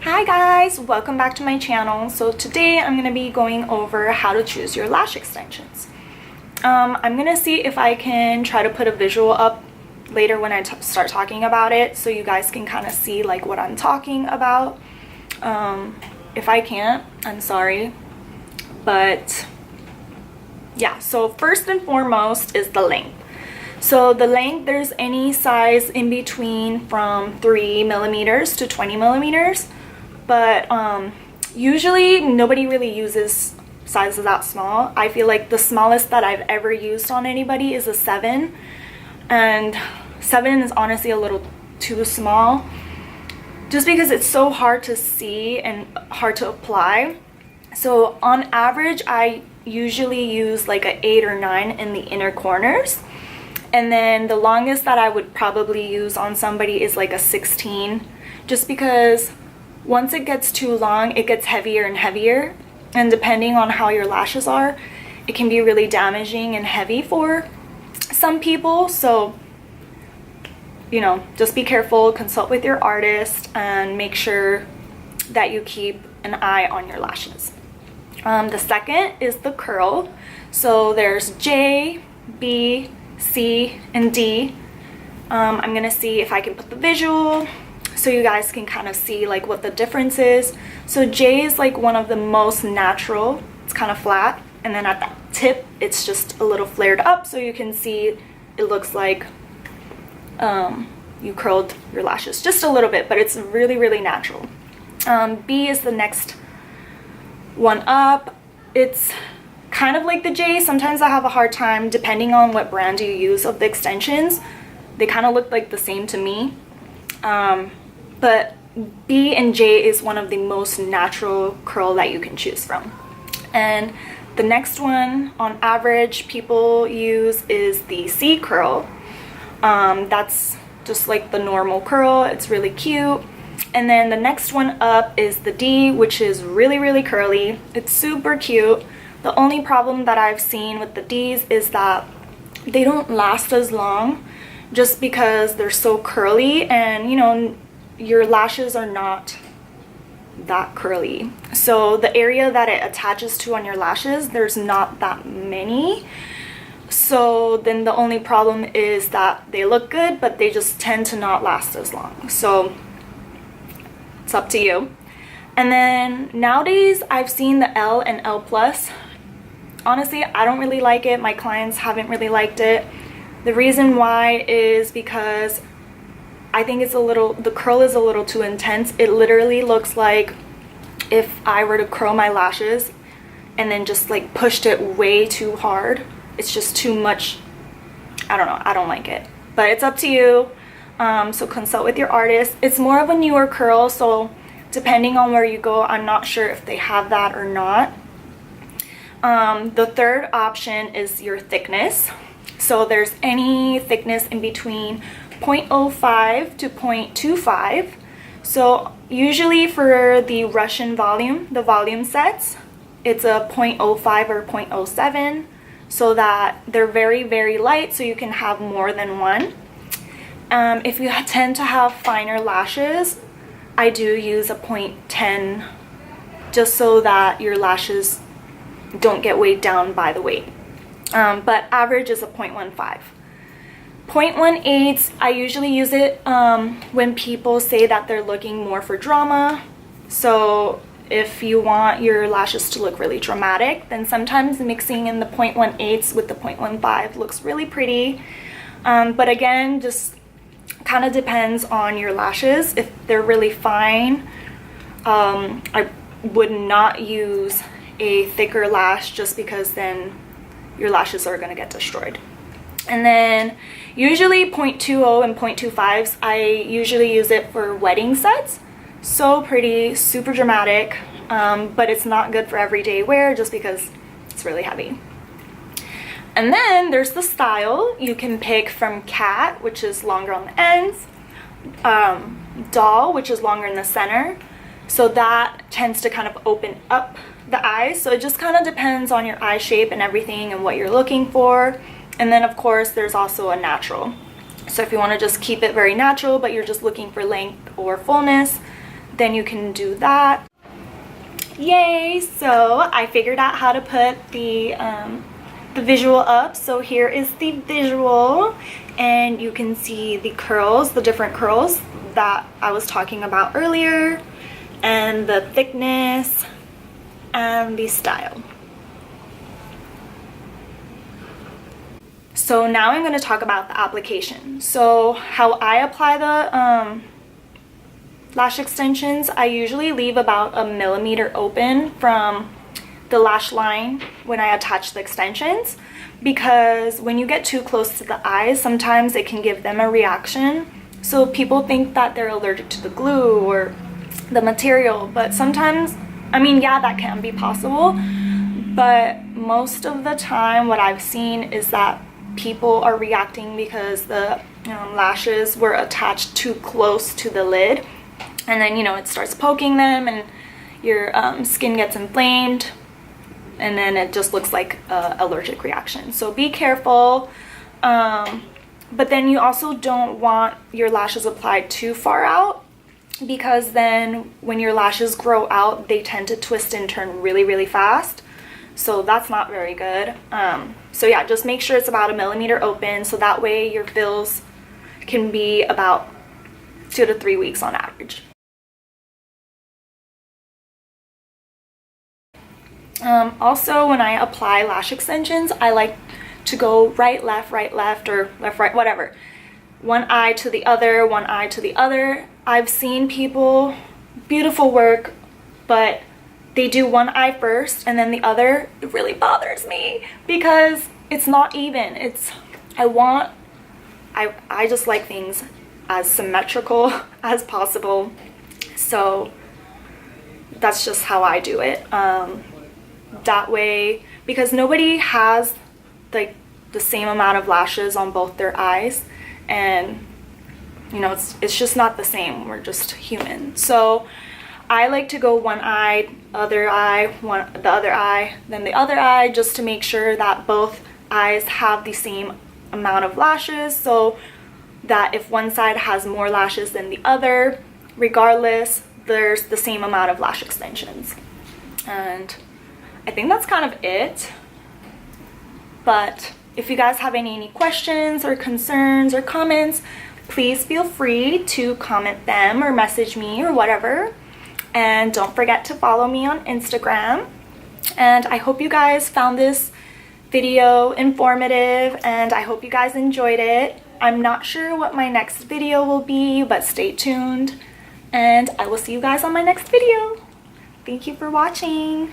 Hi guys, welcome back to my channel. So today I'm going to be going over how to choose your lash extensions. I'm going to see if I can try to put a visual up later when I start talking about it, so you guys can kind of see like what I'm talking about. If I can't, I'm sorry. But yeah, so first and foremost is the length. So the length, there's any size in between from 3 millimeters to 20 millimeters. But usually nobody really uses sizes that small. I feel like the smallest that I've ever used on anybody is a 7. And 7 is honestly a little too small, just because it's so hard to see and hard to apply. So on average, I usually use like an 8 or 9 in the inner corners. And then the longest that I would probably use on somebody is like a 16, just because once it gets too long, it gets heavier and heavier. And depending on how your lashes are, it can be really damaging and heavy for some people. So, you know, just be careful, consult with your artist, and make sure that you keep an eye on your lashes. The second is the curl. So there's J, B, C, and D. I'm gonna see if I can put the visual so you guys can kind of see like what the difference is. So J is like one of the most natural. It's kind of flat, and then at the tip it's just a little flared up, so you can see it looks like you curled your lashes just a little bit, but it's really natural. B is the next one up. It's kind of like the J. Sometimes I have a hard time depending on what brand you use of the extensions. They kind of look like the same to me. But B and J is one of the most natural curl that you can choose from. And the next one on average people use is the C curl. That's just like the normal curl. It's really cute. And then the next one up is the D, which is really curly. It's super cute. The only problem that I've seen with the Ds is that they don't last as long, just because they're so curly, and you know, your lashes are not that curly. So the area that it attaches to on your lashes, there's not that many. So then the only problem is that they look good, but they just tend to not last as long. So it's up to you. And then nowadays I've seen the L and L plus. Honestly, I don't really like it. My clients haven't really liked it. The reason why is because I think it's the curl is a little too intense. It literally looks like if I were to curl my lashes and then just like pushed it way too hard. It's just too much. I don't know. I don't like it. But it's up to you. So consult with your artist. It's more of a newer curl, so depending on where you go, I'm not sure if they have that or not. The third option is your thickness. So there's any thickness in between 0.05 to 0.25. So usually for the Russian volume, the volume sets, it's a 0.05 or 0.07, so that they're very light, so you can have more than one. If you tend to have finer lashes, I do use a 0.10, just so that your lashes don't get weighed down by the weight. But average is a 0.15. 0.18, I usually use it when people say that they're looking more for drama. So if you want your lashes to look really dramatic, then sometimes mixing in the 0.18 with the 0.15 looks really pretty. But again, just kind of depends on your lashes. If they're really fine, I would not use a thicker lash, just because then your lashes are going to get destroyed. And then usually 0.20 and 0.25s, I usually use it for wedding sets. So pretty, super dramatic, but it's not good for everyday wear just because it's really heavy. And then there's the style. You can pick from cat, which is longer on the ends, doll, which is longer in the center. So that tends to kind of open up the eyes. So it just kind of depends on your eye shape and everything and what you're looking for. And then of course there's also a natural. So if you want to just keep it very natural, but you're just looking for length or fullness, then you can do that. Yay! So I figured out how to put the visual up. So here is the visual, and you can see the curls, the different curls that I was talking about earlier, and the thickness and the style. So now I'm going to talk about the application. So how I apply the lash extensions, I usually leave about 1 millimeter open from the lash line when I attach the extensions, because when you get too close to the eyes, sometimes it can give them a reaction. So people think that they're allergic to the glue or the material, but sometimes, I mean, yeah, that can be possible, but most of the time what I've seen is that people are reacting because the lashes were attached too close to the lid, and then, you know, it starts poking them and your skin gets inflamed, and then it just looks like an allergic reaction. So be careful. But then you also don't want your lashes applied too far out, because then when your lashes grow out, they tend to twist and turn really, really fast. So that's not very good. So yeah, just make sure it's about 1 millimeter open, so that way your fills can be about 2 to 3 weeks on average. Also, when I apply lash extensions, I like to go right, left, or left, right, whatever. One eye to the other, one eye to the other. I've seen people, beautiful work, but they do one eye first and then the other. It really bothers me because it's not even. I just like things as symmetrical as possible. So that's just how I do it. That way, because nobody has like the same amount of lashes on both their eyes, and you know, it's just not the same. We're just human. So I like to go one eye, other eye, the other eye, then the other eye, just to make sure that both eyes have the same amount of lashes, so that if one side has more lashes than the other, regardless, there's the same amount of lash extensions. And I think that's kind of it. But if you guys have any questions or concerns or comments, please feel free to comment them or message me or whatever. And don't forget to follow me on Instagram. And I hope you guys found this video informative, and I hope you guys enjoyed it. I'm not sure what my next video will be, but stay tuned, and I will see you guys on my next video. Thank you for watching.